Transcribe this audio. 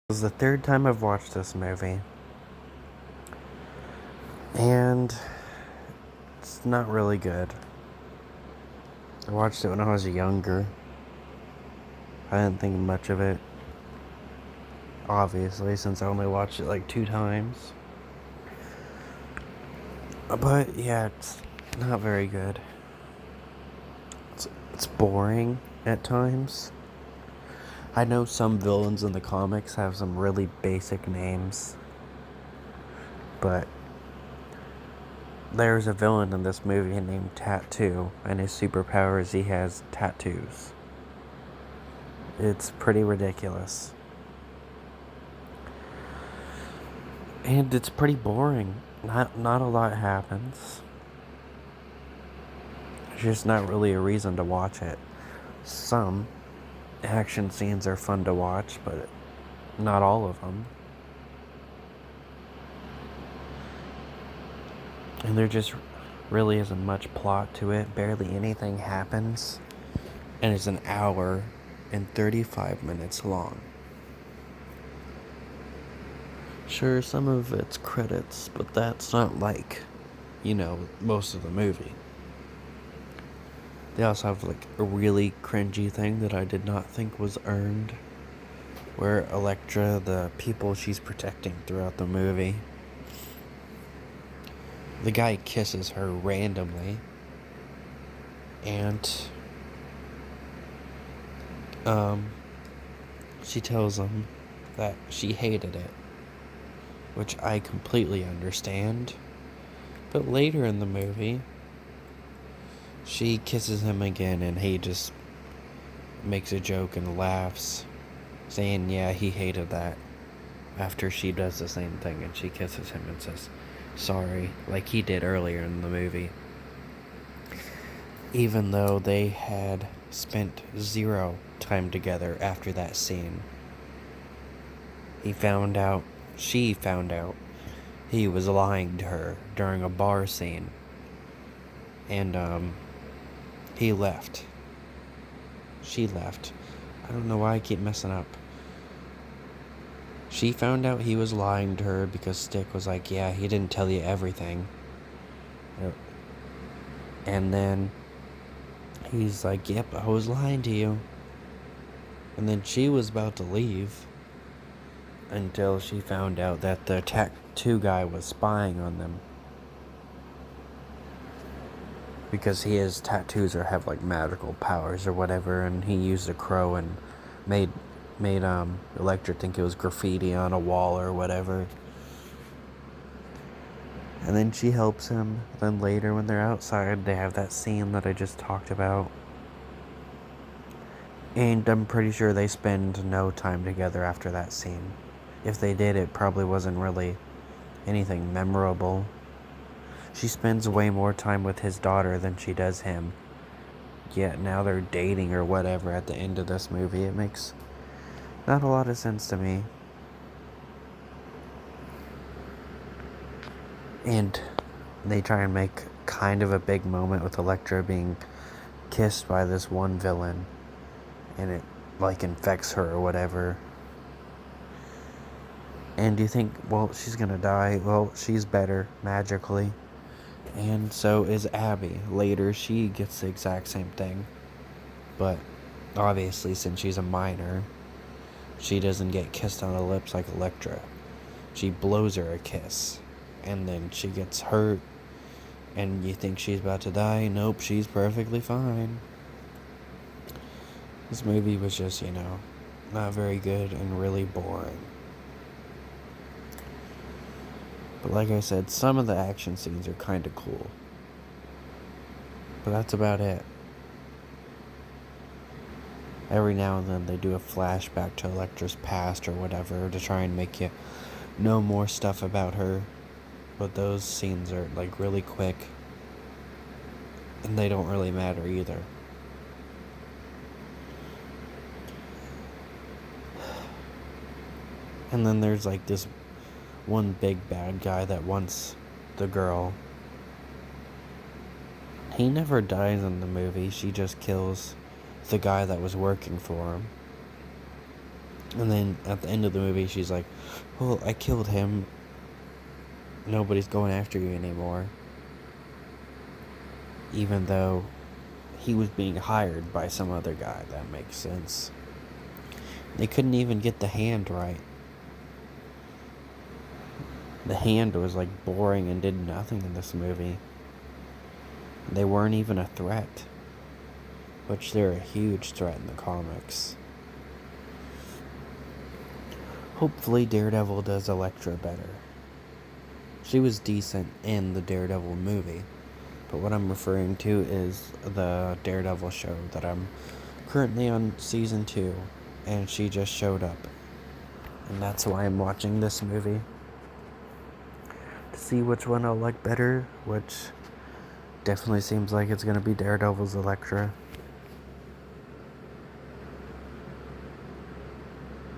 This is the third time I've watched this movie, and it's not really good. I watched it when I was younger. I didn't think much of it, obviously, since I only watched it like 2 times. But yeah, it's not very good. It's boring at times. I know some villains in the comics have some really basic names, but there's a villain in this movie named Tattoo, and his superpower is he has tattoos. It's pretty ridiculous. And it's pretty boring. Not a lot happens. There's just not really a reason to watch it. Some action scenes are fun to watch, but not all of them. And there just really isn't much plot to it. Barely anything happens. And it's an hour and 35 minutes long. Sure, some of it's credits, but that's not like, most of the movie. They also have like a really cringy thing that I did not think was earned, where Elektra, the people she's protecting throughout the movie, the guy kisses her randomly, and she tells him that she hated it, which I completely understand. But later in the movie, she kisses him again, and he just makes a joke and laughs, saying, yeah, he hated that, after she does the same thing, and she kisses him and says, sorry, like he did earlier in the movie. Even though they had spent 0 time together after that scene. She found out he was lying to her during a bar scene. And, he left. She left. I don't know why I keep messing up. She found out he was lying to her because Stick was like, yeah, he didn't tell you everything. And then he's like, yep, I was lying to you. And then she was about to leave until she found out that the tattoo guy was spying on them. Because his tattoos have like magical powers or whatever, and he used a crow and made Elektra think it was graffiti on a wall or whatever. And then she helps him. Then later when they're outside, they have that scene that I just talked about. And I'm pretty sure they spend no time together after that scene. If they did, it probably wasn't really anything memorable. She spends way more time with his daughter than she does him. Yet now they're dating or whatever at the end of this movie. It makes not a lot of sense to me. And they try and make kind of a big moment with Elektra being kissed by this one villain. And it like infects her or whatever. And you think, well, she's gonna die. Well, she's better magically. And so is Abby. Later, she gets the exact same thing. But obviously, since she's a minor, she doesn't get kissed on the lips like Elektra. She blows her a kiss. And then she gets hurt. And you think she's about to die. Nope, she's perfectly fine. This movie was just, not very good and really boring. But like I said, some of the action scenes are kind of cool. But that's about it. Every now and then they do a flashback to Elektra's past or whatever to try and make you know more stuff about her. But those scenes are like really quick. And they don't really matter either. And then there's like this one big bad guy that wants the girl. He never dies in the movie. She just kills the guy that was working for him. And then at the end of the movie, she's like, well, I killed him. Nobody's going after you anymore. Even though he was being hired by some other guy. That makes sense. They couldn't even get the hand right. The hand was like boring and did nothing in this movie. They weren't even a threat, which they're a huge threat in the comics. Hopefully Daredevil does Elektra better. She was decent in the Daredevil movie, but what I'm referring to is the Daredevil show that I'm currently on season 2, and she just showed up. And that's why I'm watching this movie. To see which one I'll like better, which definitely seems like it's going to be Daredevil's Elektra.